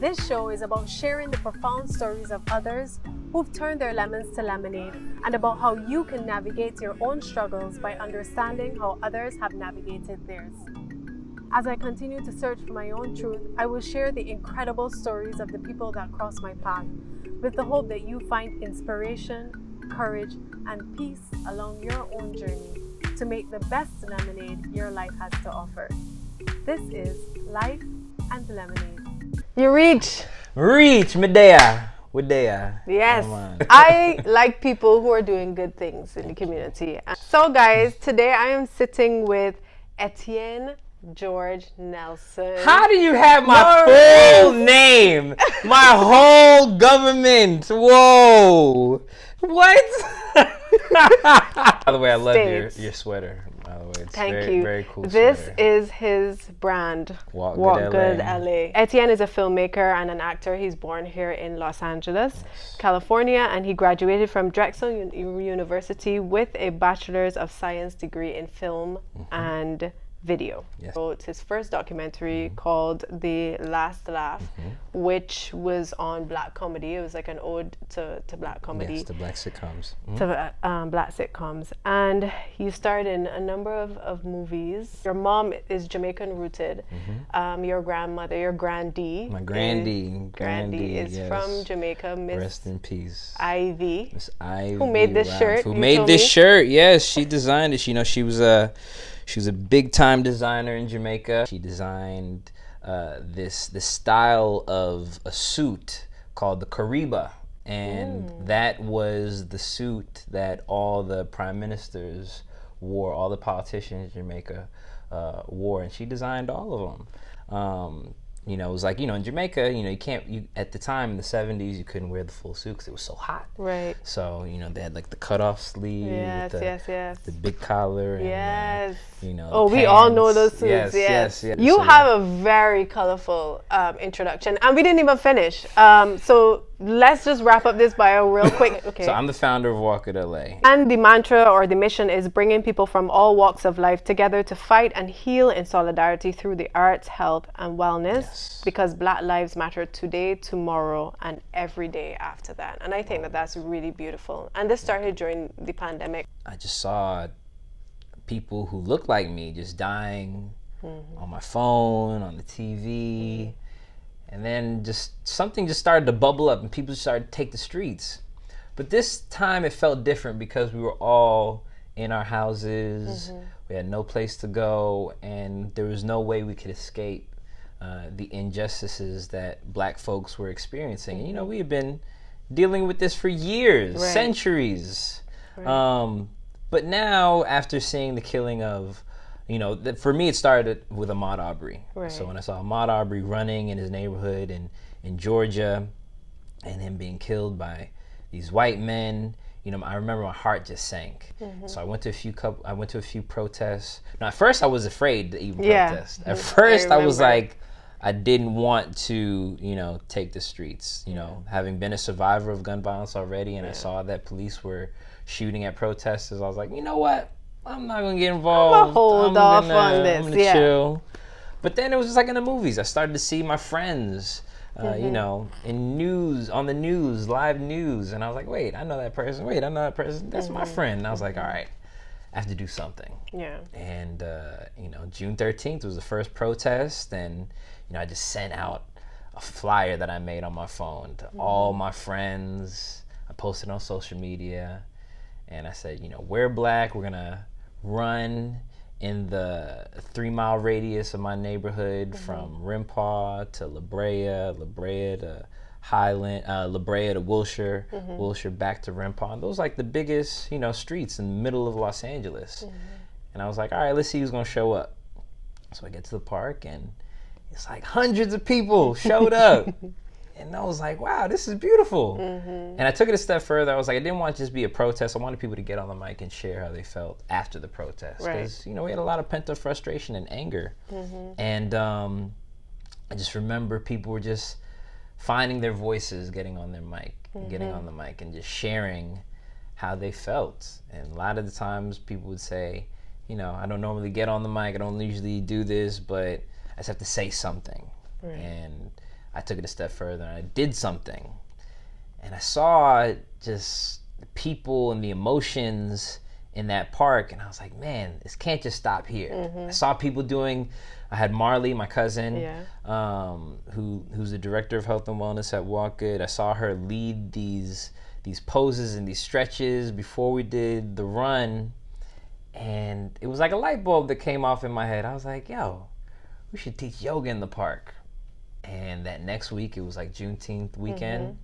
This show is about sharing the profound stories of others who've turned their lemons to lemonade, and about how you can navigate your own struggles by understanding how others have navigated theirs. As I continue to search for my own truth, I will share the incredible stories of the people that cross my path, with the hope that you find inspiration, courage, and peace along your own journey to make the best lemonade your life has to offer. This is Life and Lemonade. You reach, Medea. Yes, I like people who are doing good things in the community. So guys, today I am sitting with Etienne George Nelson. How do you have my full name? My whole government. Whoa. What? By the way, I love your sweater. By the way, it's Thank very, you. Very cool. This sweater. is his brand. Walk Good LA. Etienne is a filmmaker and an actor. He's born here in Los Angeles, California, and he graduated from Drexel University with a Bachelor's of Science degree in film and video. Yes. So it's his first documentary called The Last Laugh, which was on black comedy. It was like an ode to black comedy. Yes, to black sitcoms. To black sitcoms. And you starred in a number of movies. Your mom is Jamaican rooted. Your grandmother, your Grandy. My Grandy is from Jamaica. Miss Rest in peace. Ivy. Miss Ivy. Who made this shirt? Who made this shirt? Yes, she designed it. You know, she was a big time designer in Jamaica. She designed this style of a suit called the Kariba. And that was the suit that all the prime ministers wore, all the politicians in Jamaica wore, and she designed all of them. You know, it was like, you know, in Jamaica, you know, at the time in the 70s, you couldn't wear the full suit because it was so hot. Right. So, you know, they had like the cutoff sleeve. Yes. The big collar. And, you know. Oh, we all know those suits. Yes. You have a very colorful introduction, and we didn't even finish. So let's just wrap up this bio real quick. Okay. So I'm the founder of Walk Good LA. And the mantra or the mission is bringing people from all walks of life together to fight and heal in solidarity through the arts, health, and wellness. Yes. Because Black lives matter today, tomorrow, and every day after that. And I think that that's really beautiful. And this started during the pandemic. I just saw people who look like me just dying on my phone, on the TV. And then something just started to bubble up and people started to take the streets. But this time it felt different because we were all in our houses. We had no place to go, and there was no way we could escape the injustices that Black folks were experiencing. And, you know, we had been dealing with this for years, centuries. But now, after seeing the killing of, you know, for me it started with Ahmaud Arbery. So when I saw Ahmaud Arbery running in his neighborhood in Georgia and him being killed by these white men, you know, I remember my heart just sank. So I went to a few protests. Now, at first I was afraid to even protest. At first I was like, I didn't want to, you know, take the streets. You know, having been a survivor of gun violence already, and I saw that police were shooting at protesters, I was like, you know what? I'm not gonna get involved. I'm gonna chill. But then it was just like in the movies. I started to see my friends, you know, on the news, live news, and I was like, wait, I know that person. That's my friend. And I was like, all right, I have to do something. Yeah. And you know, June 13th was the first protest, and you know, I just sent out a flyer that I made on my phone to all my friends. I posted on social media, and I said, you know, we're Black. We're gonna run in the 3-mile radius of my neighborhood from Rimpaw to La Brea to Highland, La Brea to Wilshire, Wilshire back to Rimpaw. And those are like the biggest, you know, streets in the middle of Los Angeles. And I was like, all right, let's see who's gonna show up. So I get to the park, and it's like hundreds of people showed up. And I was like, wow, this is beautiful. And I took it a step further. I was like, I didn't want it to just be a protest. I wanted people to get on the mic and share how they felt after the protest. Because, you know, we had a lot of pent-up frustration and anger. And I just remember people were just finding their voices, getting on their mic, and just sharing how they felt. And a lot of the times people would say, you know, I don't normally get on the mic. I don't usually do this, but I just have to say something. And I took it a step further and I did something. And I saw just the people and the emotions in that park, and I was like, man, this can't just stop here. I saw people doing, I had Marley, my cousin, who's the director of health and wellness at Walk Good. I saw her lead these poses and these stretches before we did the run, and it was like a light bulb that came off in my head. I was like, yo, we should teach yoga in the park. And that next week, it was like Juneteenth weekend,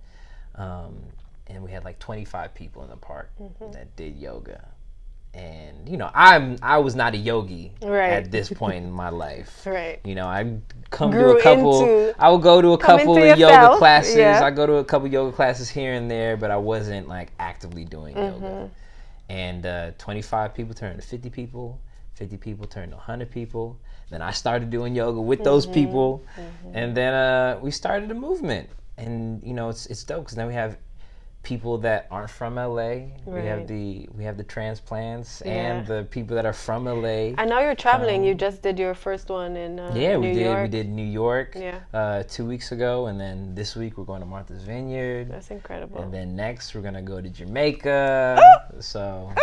and we had like 25 people in the park that did yoga. And you know, I was not a yogi at this point in my life. You know, I would go to a couple of yoga classes. I go to a couple yoga classes here and there, but I wasn't like actively doing yoga. And 25 people turned to 50 people. 50 people turned to 100 people. Then I started doing yoga with those people, and then we started a movement. And you know, it's dope because now we have people that aren't from LA. We have the transplants and the people that are from LA. And now you're traveling. You just did your first one in New York. We did New York 2 weeks ago, and then this week we're going to Martha's Vineyard. That's incredible. And then next we're gonna go to Jamaica. So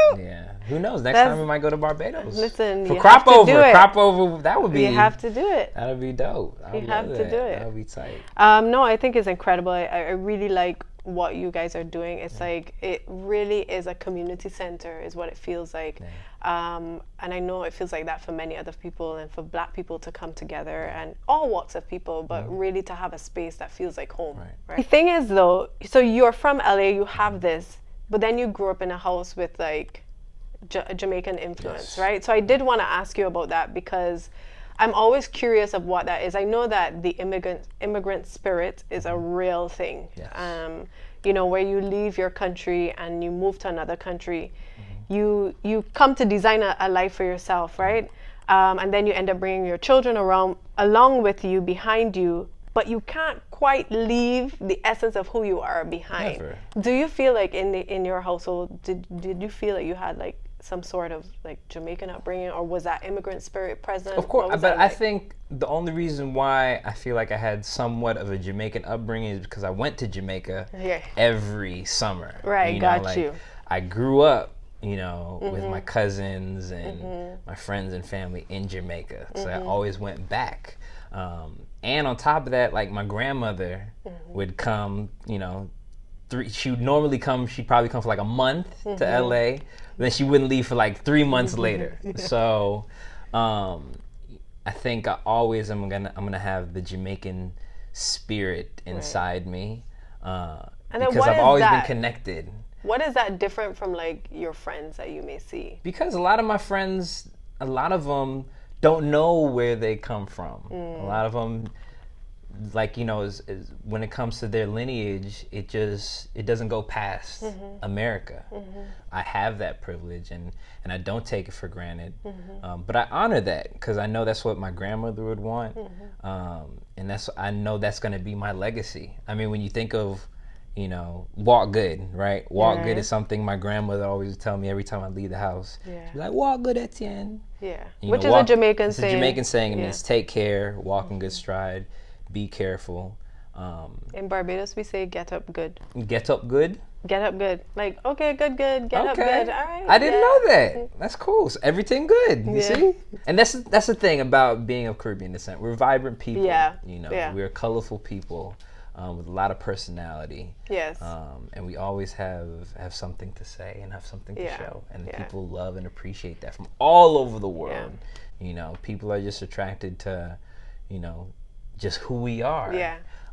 who knows? Next time we might go to Barbados. Listen, for crop over, that would be. You have to do it. That would be dope. You have to do it. That would be tight. No, I think it's incredible. I really like what you guys are doing. It's like, it really is a community center is what it feels like. And I know it feels like that for many other people, and for Black people to come together and all walks of people, but really to have a space that feels like home. The thing is though, so you're from LA, you have this, but then you grew up in a house with like Jamaican influence, right? So I did want to ask you about that, because I'm always curious of what that is. I know that the immigrant spirit is a real thing. You know, where you leave your country and you move to another country, you come to design a life for yourself, right? And then you end up bringing your children along with you, behind you, but you can't quite leave the essence of who you are behind. Never. Do you feel like in your household, did you feel like you had like some sort of like Jamaican upbringing, or was that immigrant spirit present? Of course, but I think the only reason why I feel like I had somewhat of a Jamaican upbringing is because I went to Jamaica every summer. I grew up, you know, with my cousins and my friends and family in Jamaica, so I always went back. And on top of that, like my grandmother would come, you know, she'd probably come for like a month to LA, then she wouldn't leave for like 3 months later. So I think I always I'm gonna have the Jamaican spirit inside me, because I've always been connected. What is that different from like your friends that you may see? Because a lot of my friends, a lot of them don't know where they come from. A lot of them, like, you know, is when it comes to their lineage, it doesn't go past America. I have that privilege, and I don't take it for granted. But I honor that, because I know that's what my grandmother would want, and I know that's going to be my legacy. I mean, when you think of, you know, walk good, right? Walk good is something my grandmother always would tell me every time I leave the house. She'd be like, walk good, Etienne. Which is a Jamaican saying. It's a Jamaican saying. It means take care, walk in good stride, be careful. In Barbados, we say get up good. Get up good? Get up good. Like, okay, good, get up good. All right. I didn't know that. That's cool. So everything good. You see? And that's the thing about being of Caribbean descent. We're vibrant people. You know, we're colorful people. With a lot of personality. And we always have something to say and have something to show. And people love and appreciate that from all over the world. You know, people are just attracted to, you know, just who we are.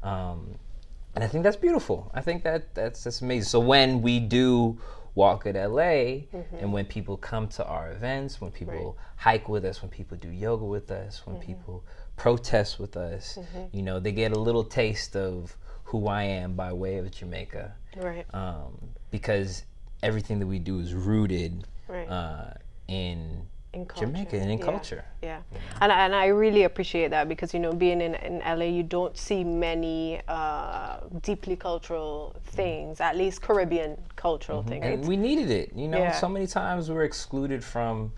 And I think that's beautiful. I think that's amazing. So when we do Walk at LA, and when people come to our events, when people hike with us, when people do yoga with us, when people protest with us, you know, they get a little taste of who I am by way of Jamaica. Because everything that we do is rooted in culture. Jamaica and in culture. And I really appreciate that, because, you know, being in LA, you don't see many deeply cultural things, at least Caribbean cultural things. And we needed it. You know, so many times we're excluded from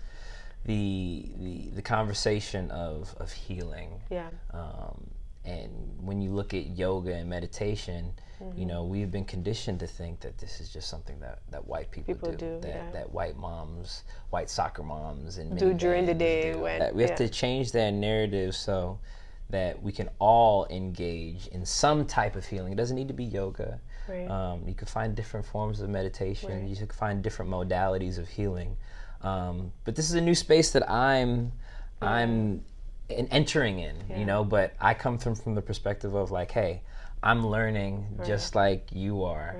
the conversation of healing. and when you look at yoga and meditation, you know, we've been conditioned to think that this is just something that white people do. That white moms, white soccer moms, and do during the day. We have to change that narrative so that we can all engage in some type of healing. It doesn't need to be yoga. Right. You can find different forms of meditation. Right. You can find different modalities of healing. But this is a new space that I'm entering in, you know, but I come from the perspective of like, hey, I'm learning just like you are,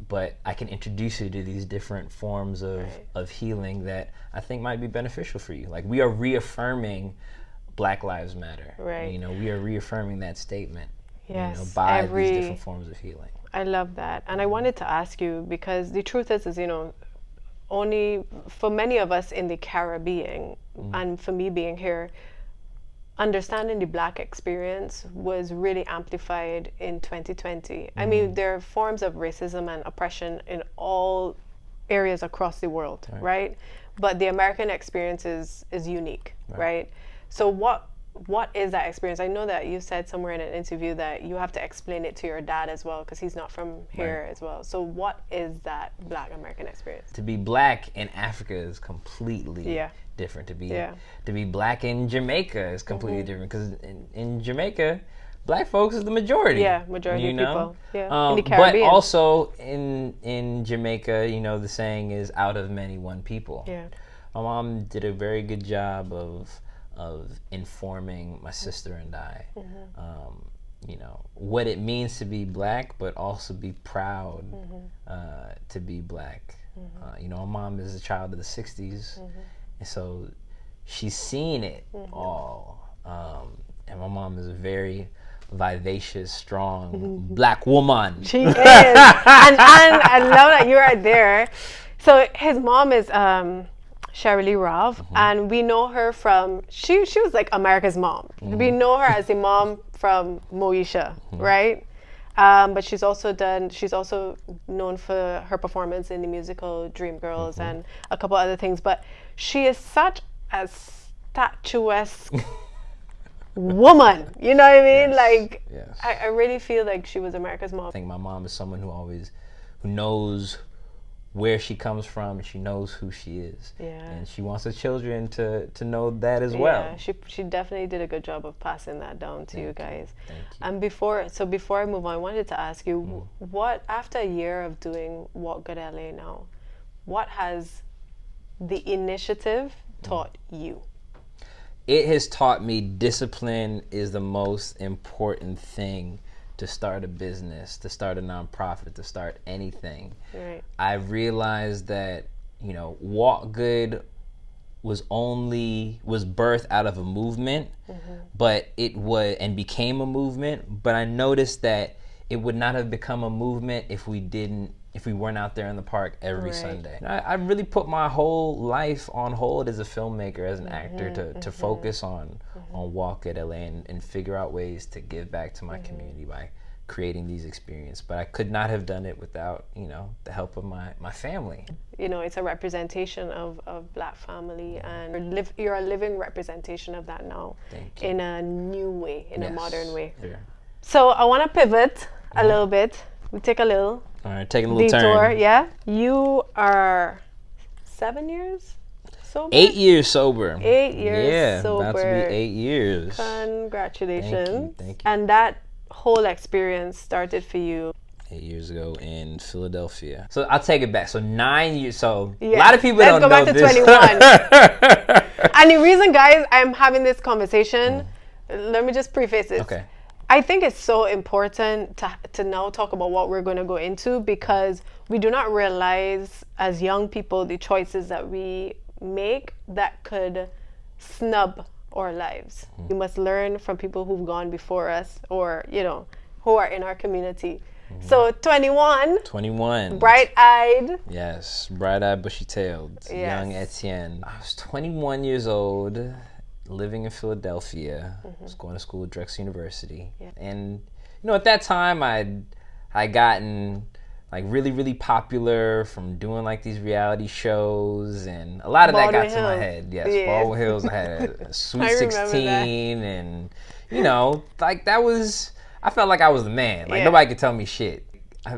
but I can introduce you to these different forms of healing that I think might be beneficial for you. Like, we are reaffirming Black Lives Matter. Right. You know, we are reaffirming that statement. Yes. You know, by these different forms of healing. I love that. And I wanted to ask you, because the truth is, you know, only for many of us in the Caribbean, and for me being here, understanding the Black experience was really amplified in 2020. I mean, there are forms of racism and oppression in all areas across the world, right? But the American experience is unique, right? So what is that experience? I know that you said somewhere in an interview that you have to explain it to your dad as well, because he's not from here as well. So what is that Black American experience? To be Black in Africa is completely different. To be Black in Jamaica is completely different, because in Jamaica, Black folks is the majority. Yeah, majority of people. Yeah, in the But Caribbean. also in Jamaica, you know, the saying is out of many, one people. Yeah. My mom did a very good job of informing my sister and I, you know, what it means to be Black, but also be proud to be Black. You know, my mom is a child of the 60s, and so she's seen it all. And my mom is a very vivacious, strong Black woman. She is. and I love that you are there. So his mom is Shirley Rav, and we know her from, she was like America's mom. We know her as the mom from Moesha, right? But she's also known for her performance in the musical Dreamgirls and a couple other things. But she is such a statuesque woman, you know what I mean? I really feel like she was America's mom. I think my mom is someone who knows where she comes from, and she knows who she is. And she wants her children to know that as well. Yeah, she definitely did a good job of passing that down to you guys. Thank you. And before I move on, I wanted to ask you, what, after a year of doing Walk Good LA now, what has the initiative taught you? It has taught me discipline is the most important thing to start a business, to start a nonprofit, to start anything. Right. I realized that, you know, Walk Good was birthed out of a movement, but it was, and became a movement, but I noticed that it would not have become a movement if we weren't out there in the park every Sunday. I really put my whole life on hold as a filmmaker, as an actor, to focus on Walk Good LA and figure out ways to give back to my community by creating these experiences. But I could not have done it without, you know, the help of my family. You know, it's a representation of Black family, and you're a living representation of that now. Thank you. In a new way, in a modern way. Yeah. So I want to pivot a little bit. We take a little All right, taking a little detour. turn. Yeah. You are 7 years sober? 8 years sober. 8 years sober. Yeah, about to be 8 years. Congratulations. Thank you. And that whole experience started for you 8 years ago in Philadelphia. So I'll take it back. So 9 years. So a lot of people don't know this. Let's go back to 21. And the reason, guys, I'm having this conversation, let me just preface this. Okay. I think it's so important to now talk about what we're going to go into, because we do not realize as young people the choices that we make that could snub our lives. We must learn from people who've gone before us, or, you know, who are in our community. So 21. Bright-eyed. Yes, bright-eyed, bushy-tailed. Young Etienne. I was 21 years old, living in Philadelphia. I was going to school at Drexel University. And, you know, at that time, I gotten like really, really popular from doing like these reality shows, and a lot of that got to my head. Yes, Baldwin Hills. I had a Sweet 16, and you know, like that was. I felt like I was the man. Like nobody could tell me shit.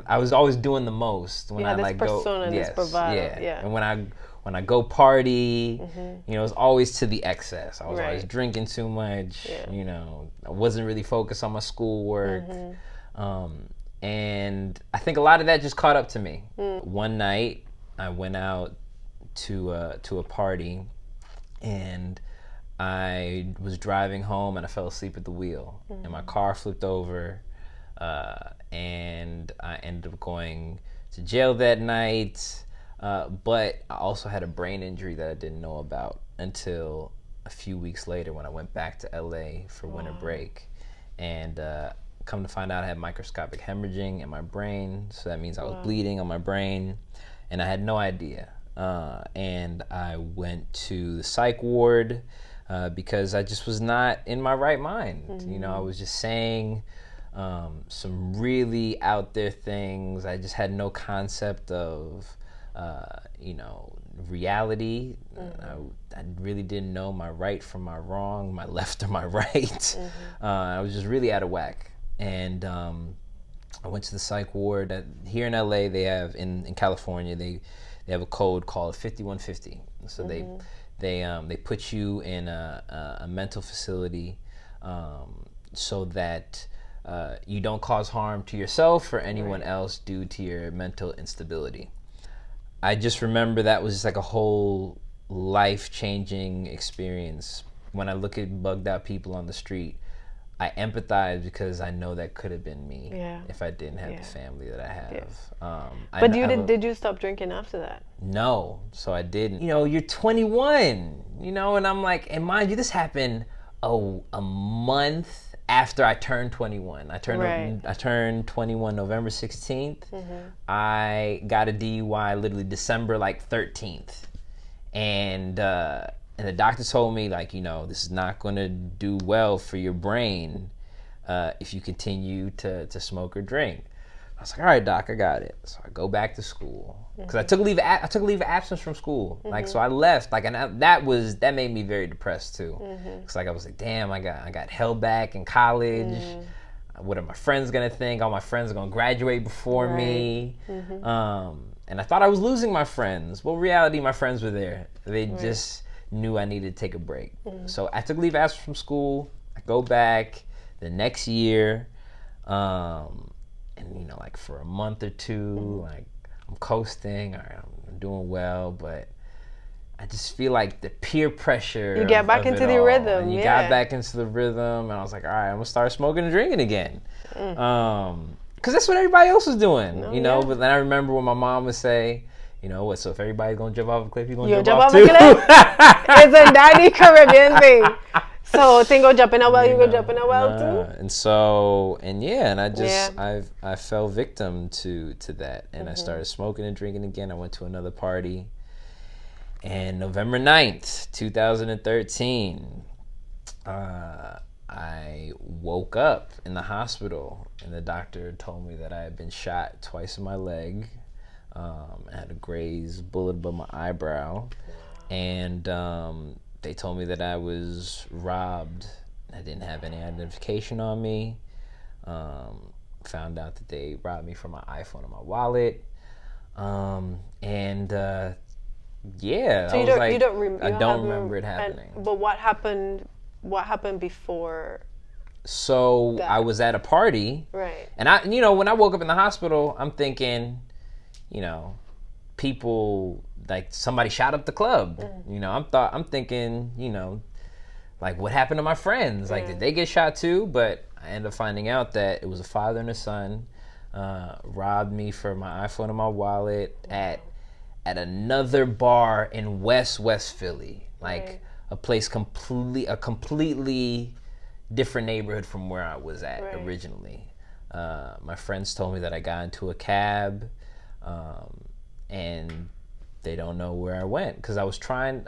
I was always doing the most when I like go. Yes, yeah. And when I go party, you know, it's always to the excess. I was always drinking too much. You know, I wasn't really focused on my schoolwork. And I think a lot of that just caught up to me. One night, I went out to a party, and I was driving home, and I fell asleep at the wheel, and my car flipped over, and I ended up going to jail that night. But I also had a brain injury that I didn't know about until a few weeks later when I went back to LA for winter break, and come to find out I had microscopic hemorrhaging in my brain, so that means I was bleeding on my brain, and I had no idea. And I went to the psych ward because I just was not in my right mind. You know, I was just saying some really out there things. I just had no concept of, you know, reality. I really didn't know my right from my wrong, my left or my right. I was just really out of whack. And I went to the psych ward. Here in LA, they have, in California, they have a code called 5150. So they put you in a mental facility so that you don't cause harm to yourself or anyone else due to your mental instability. I just remember that was just like a whole life-changing experience. When I look at bugged out people on the street, I empathize because I know that could have been me if I didn't have the family that I have. But did you stop drinking after that? No, so I didn't. You know, you're 21, you know, and I'm like, and mind you, this happened a month after I turned 21. I turned 21 November 16th. I got a DUI literally December like 13th. And the doctor told me, like, you know, this is not going to do well for your brain if you continue to smoke or drink. I was like, all right, doc, I got it. So I go back to school because I took leave of absence from school. Like, so I left. Like, and that made me very depressed too. Because like I was like, damn, I got held back in college. What are my friends gonna think? All my friends are gonna graduate before me. And I thought I was losing my friends. Well, reality, my friends were there. They just knew I needed to take a break. So I took leave of absence from school. I go back the next year. And you know, like for a month or two, like I'm coasting, all right, I'm doing well, but I just feel like the peer pressure. You get back into the rhythm. And you got back into the rhythm, and I was like, all right, I'm gonna start smoking and drinking again, because that's what everybody else was doing, you know. But then I remember when my mom would say, you know what? So if everybody's gonna jump off a cliff, you're gonna jump off too. It's a daddy Caribbean thing. So thing go jumping a well, you go jumping a well too. And so, and I just I fell victim to that, and I started smoking and drinking again. I went to another party, and November 9th, 2013, I woke up in the hospital, and the doctor told me that I had been shot twice in my leg. I had a grazed bullet above my eyebrow, and they told me that I was robbed. I didn't have any identification on me. Found out that they robbed me from my iPhone and my wallet. So I don't remember it happening. But what happened? What happened before? So I was at a party, right? And you know, when I woke up in the hospital, I'm thinking, you know, people, like somebody shot up the club. You know, I'm thinking, you know, like what happened to my friends? Like, did they get shot too? But I ended up finding out that it was a father and a son robbed me for my iPhone and my wallet at another bar in West Philly, like a completely different neighborhood from where I was at originally. My friends told me that I got into a cab, and they don't know where I went, because I was trying.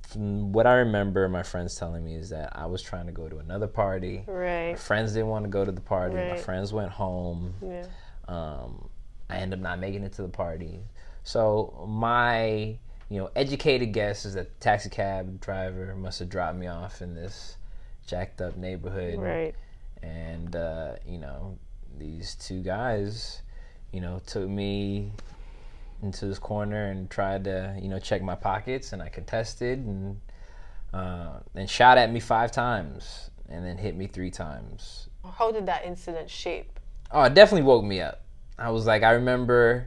From what I remember, my friends telling me is that I was trying to go to another party. Right. My friends didn't want to go to the party. Right. My friends went home. Yeah. I end up not making it to the party. So my, educated guess is that the taxi cab driver must have dropped me off in this jacked up neighborhood. Right. And, these two guys, took me into this corner and tried to, check my pockets, and I contested and shot at me 5 times and then hit me 3 times. How did that incident shape? Oh, it definitely woke me up. I remember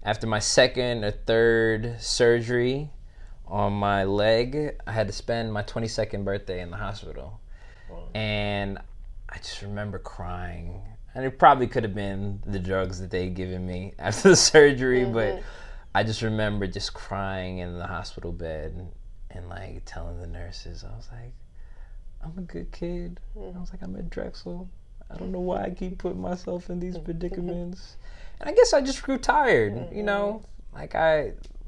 after my 2nd or 3rd surgery on my leg, I had to spend my 22nd birthday in the hospital. And I just remember crying. And it probably could have been the drugs that they'd given me after the surgery, but I just remember just crying in the hospital bed and like telling the nurses, I was like, I'm a good kid. I was like, I'm at Drexel. I don't know why I keep putting myself in these predicaments. And I guess I just grew tired, Like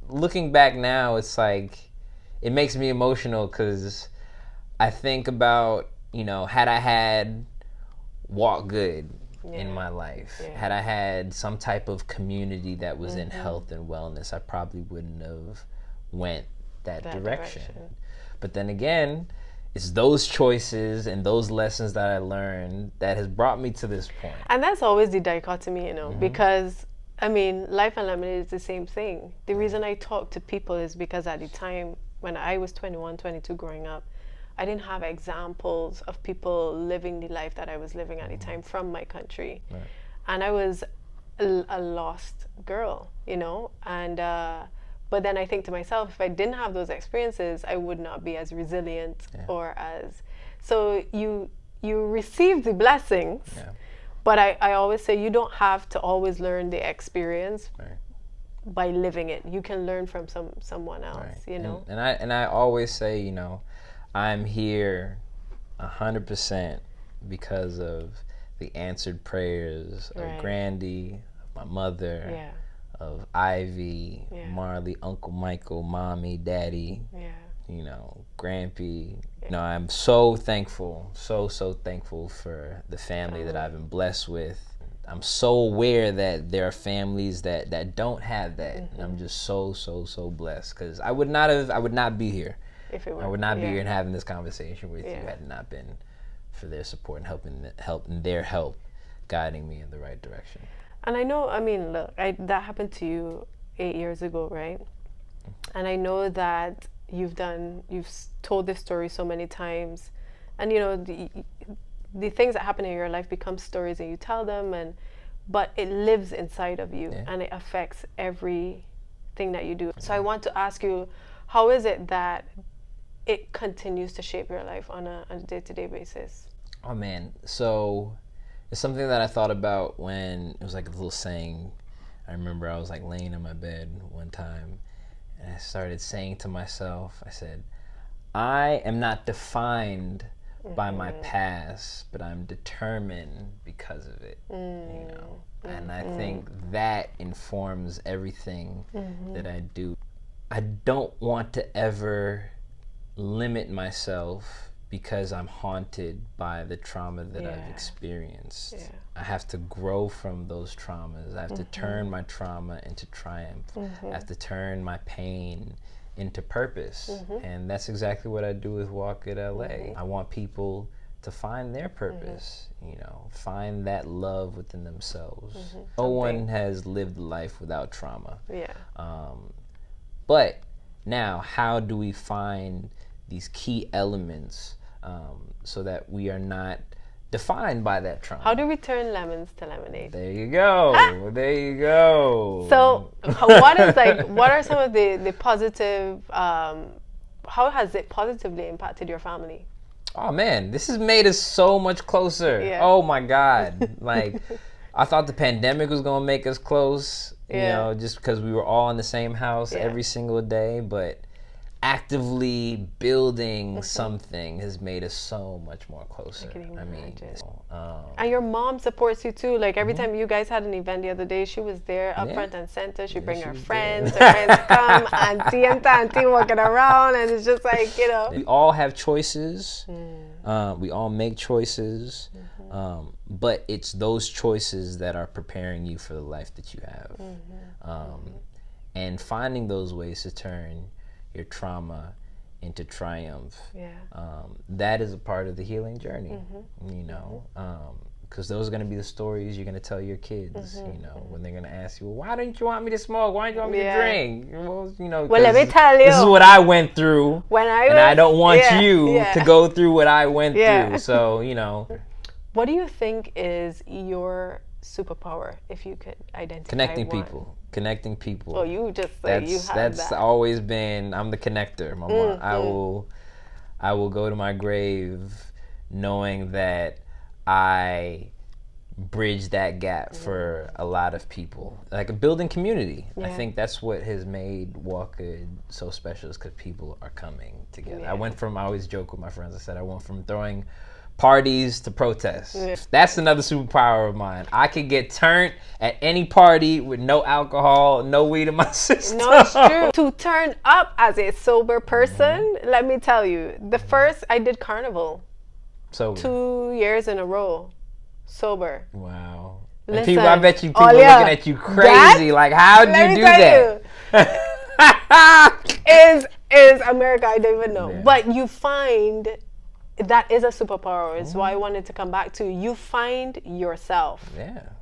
looking back now, it's like, it makes me emotional because I think about, had I had Walk Good in my life, had I had some type of community that was in health and wellness, I probably wouldn't have went that direction. But then again, it's those choices and those lessons that I learned that has brought me to this point. And that's always the dichotomy, because life and lemonade is the same thing. The reason I talk to people is because at the time when I was 21, 22 growing up, I didn't have examples of people living the life that I was living at the time from my country. Right. And I was a lost girl, and but then I think to myself, if I didn't have those experiences, I would not be as resilient or as, so you receive the blessings, but I always say you don't have to always learn the experience by living it. You can learn from someone else, And I always say, I'm here 100% because of the answered prayers of Grandy, of my mother, of Ivy, Marley, Uncle Michael, Mommy, Daddy, Grampy. I'm so thankful, so thankful for the family that I've been blessed with. I'm so aware that there are families that don't have that. And I'm just so blessed, because I would not be here. I would not be here and having this conversation with you had it not been for their support and their help guiding me in the right direction. And I know, look, that happened to you 8 years ago, right? And I know that you've told this story so many times, and the things that happen in your life become stories and you tell them, but it lives inside of you and it affects everything that you do. So I want to ask you, how is it that it continues to shape your life on a day-to-day basis? Oh man, so it's something that I thought about when it was like a little saying. I remember I was like laying in my bed one time and I started saying to myself, I said, I am not defined by my past, but I'm determined because of it, And I think that informs everything that I do. I don't want to ever limit myself because I'm haunted by the trauma that I've experienced. I have to grow from those traumas. I have to turn my trauma into triumph. I have to turn my pain into purpose. And that's exactly what I do with Walk It LA. I want people to find their purpose, find that love within themselves. No one has lived life without trauma. But now, how do we find these key elements so that we are not defined by that trauma? How do we turn lemons to lemonade? There you go. There you go. So what are some of the positive, how has it positively impacted your family? Oh man, this has made us so much closer. Oh my God. Like, I thought the pandemic was going to make us close, just because we were all in the same house every single day, but actively building something has made us so much more closer. I can imagine. And your mom supports you too. Like every time you guys had an event the other day, she was there up front and center. She'd bring her friends. Her friends come, auntie walking around, and it's just like, We all have choices. We all make choices. But it's those choices that are preparing you for the life that you have. And finding those ways to turn your trauma into triumph, that is a part of the healing journey, you know, because those are going to be the stories you're going to tell your kids, you know, when they're going to ask you, well, why didn't you want me to smoke? Why didn't you want me to drink? Well, you know, well, let me tell you, this is what I went through, and I don't want you to go through what I went through. So, you know. What do you think is your superpower, if you could identify Connecting people. Oh, you just say you have that's always been. I'm the connector, Mama. I will go to my grave knowing that I bridge that gap for a lot of people, like building community. I think that's what has made Walker so special, is because people are coming together. I always joke with my friends. I said I went from throwing parties to protests. That's another superpower of mine. I could get turned at any party with no alcohol, no weed in my system. No, it's true. To turn up as a sober person, let me tell you, the first I did Carnival. Sober. 2 years in a row. Sober. Wow. Listen, and people, I bet you people are looking at you crazy. Like, how'd you do that? Is America, I don't even know. But you find that is a superpower. It's why I wanted to come back to. You find yourself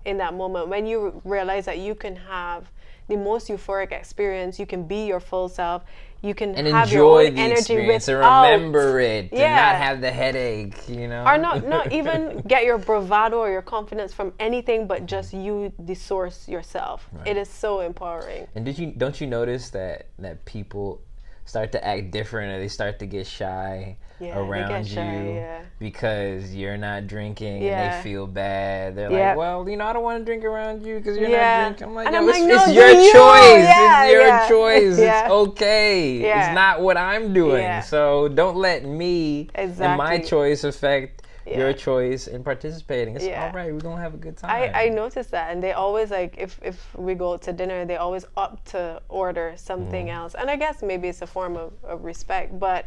in that moment when you realize that you can have the most euphoric experience. You can be your full self. You can have your own energy and remember it, and not have the headache, you know, or not even get your bravado or your confidence from anything, but just you, the source yourself. It is so empowering. And don't you notice that people start to act different, or they start to get shy around you because you're not drinking and they feel bad. They're like, well, you know, I don't want to drink around you because you're not drinking. I'm like, and yo, no, it's your choice. It's your choice. It's okay. It's not what I'm doing. So don't let me and my choice affect your choice in participating. It's all right. We're going to have a good time. I noticed that. And they always, like, if we go to dinner, they always opt to order something else. And I guess maybe it's a form of respect, but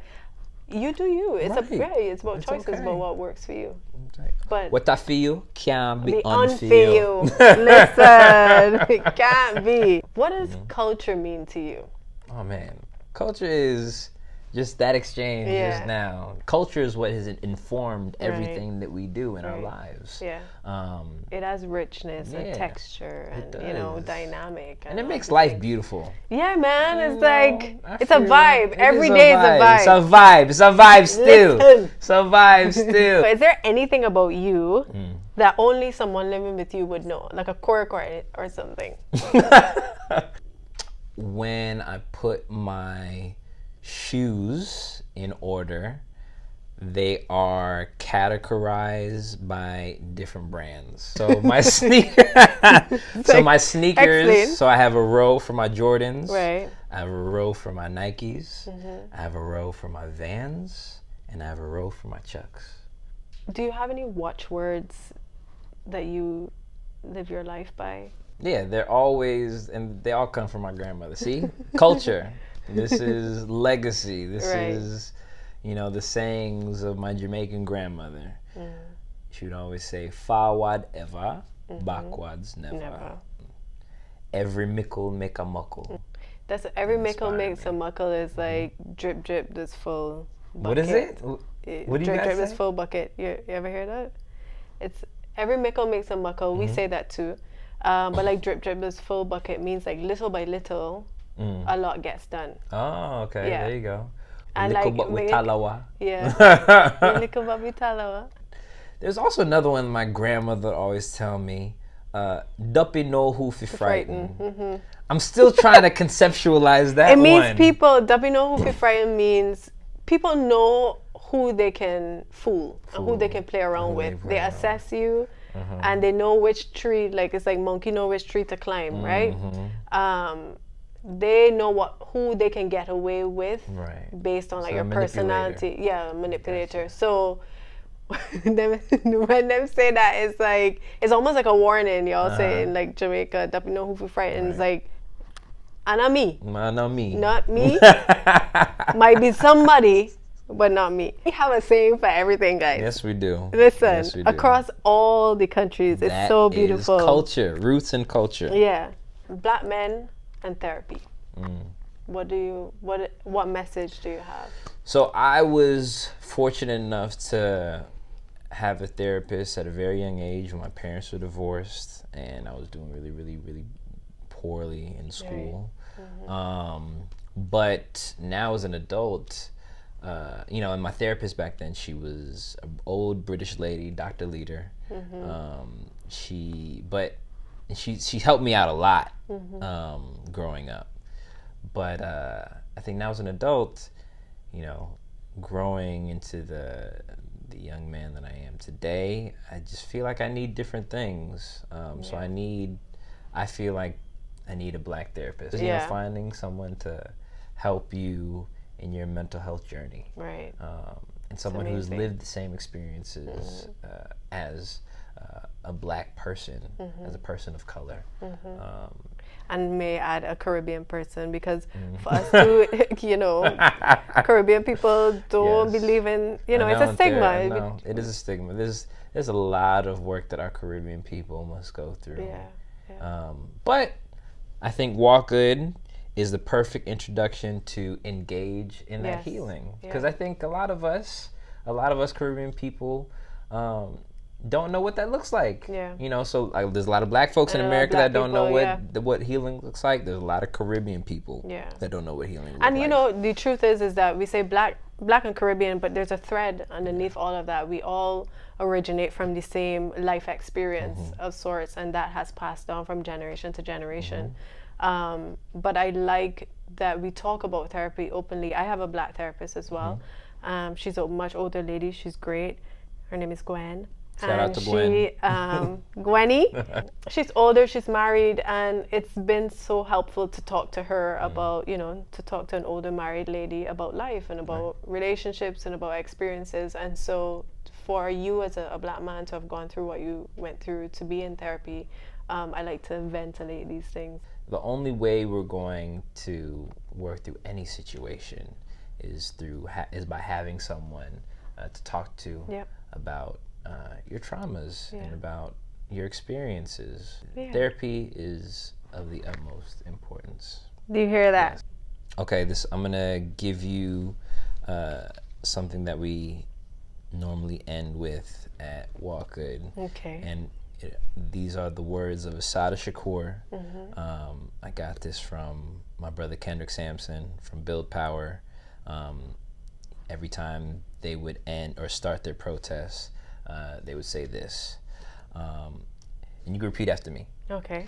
you do you. It's it's about choices, about what works for you. But what I feel can be unfeel. Listen, it can't be. What does culture mean to you? Oh man, culture is just that exchange just now. Culture is what has informed everything that we do in our lives. It has richness and texture and, you know, dynamic. And it makes life beautiful. Yeah, man. It's like, it's a vibe. Every day is a vibe. It's a vibe. It's a vibe still. It's a vibe still. Is there anything about you that only someone living with you would know? Like a quirk or something? When I put my shoes in order, they are categorized by different brands. So my my sneakers. So I have a row for my Jordans. Right. I have a row for my Nikes. I have a row for my Vans, and I have a row for my Chucks. Do you have any watchwords that you live your life by? Yeah, they're always, and they all come from my grandmother. See, culture. This is legacy. This is, you know, the sayings of my Jamaican grandmother. She would always say, forward ever, backwards never. Every mickle make a muckle. That's every mickle makes a muckle is like drip drip this full bucket. What is it? What do you drip guys drip say? this full bucket. You ever hear that? It's every mickle makes a muckle. We say that too. But like drip drip this full bucket means like little by little a lot gets done. Oh, okay. Yeah. There you go. And little like but with talawa. Yeah. Little but with talawa. There's also another one my grandmother always tell me. Duppy know who fi frighten. I'm still trying to conceptualize that. It means people. Duppy know who fi frighten means people know who they can fool and who they can play around with. They assess you. And they know which tree, like it's like monkey know which tree to climb, right? They know who they can get away with, based on like your personality. Yeah, manipulator. Gotcha. So when them say that, it's like it's almost like a warning. Y'all say in like Jamaica, that you know who frightens like. Not me. Not me. Not me. Might be somebody but not me. We have a saying for everything, guys. Yes, we do. Listen, Yes, we do. across all the countries, it's That so is beautiful. culture, roots and culture. Yeah, Black men and therapy. What message do you have? So I was fortunate enough to have a therapist at a very young age when my parents were divorced, and I was doing really, really, really poorly in school. But now as an adult, and my therapist back then, she was an old British lady, Dr. Leader. She helped me out a lot growing up. But I think now as an adult, growing into the young man that I am today, I just feel like I need different things. So I feel like I need a Black therapist. Finding someone to help you in your mental health journey. Right. And someone who's lived the same experiences as a Black person, as a person of color. And may add a Caribbean person, because for us to, Caribbean people don't believe in, it's a stigma. It is a stigma. There's a lot of work that our Caribbean people must go through. But I think Walk Good is the perfect introduction to engage in that healing. Because I think a lot of us Caribbean people, don't know what that looks like. So there's a lot of Black folks in America that don't know what healing looks like. There's a lot of Caribbean people that don't know what healing looks like. And the truth is that we say Black and Caribbean, but there's a thread underneath all of that. We all originate from the same life experience of sorts, and that has passed down from generation to generation. But I like that we talk about therapy openly. I have a Black therapist as well. She's a much older lady. She's great. Her name is Gwen. Shout out to Gwen. Gwenny, she's older, she's married, and it's been so helpful to talk to her about, to talk to an older married lady about life and about relationships and about experiences. And so for you as a Black man to have gone through what you went through, to be in therapy, I like to ventilate these things. The only way we're going to work through any situation is by having someone to talk to about your traumas and about your experiences. Therapy is of the utmost importance. Do you hear that? Yes. Okay, I'm gonna give you something that we normally end with at Walk Good. Okay. And these are the words of Asada Shakur. I got this from my brother Kendrick Sampson from Build Power. Every time they would end or start their protests, they would say this, and you can repeat after me. Okay.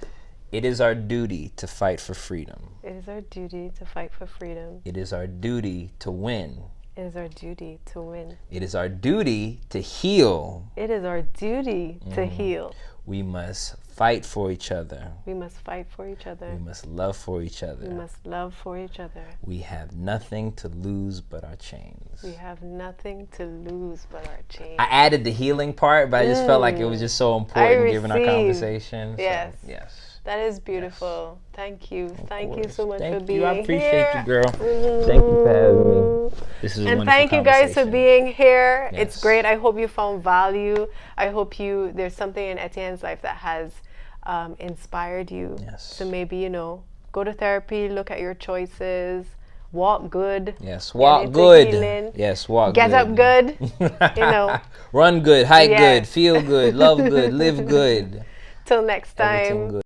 It is our duty to fight for freedom. It is our duty to fight for freedom. It is our duty to win. It is our duty to win. It is our duty to heal. It is our duty to heal. We must fight for each other. We must fight for each other. We must love for each other. We must love for each other. We have nothing to lose but our chains. We have nothing to lose but our chains. I added the healing part, but I just felt like it was just so important given our conversation. Yes. So, yes. That is beautiful. Yes. Thank you. Thank you so much for being here. I appreciate you, girl. Thank you for having me. This is a wonderful thank you guys for being here. Yes. It's great. I hope you found value. I hope there's something in Etienne's life that has inspired you. Yes. So maybe, go to therapy, look at your choices, walk good. Yes, walk good. Healing, yes, walk get good. Up good. Run good, hike good, feel good, love good, live good. Till next time. Everything good.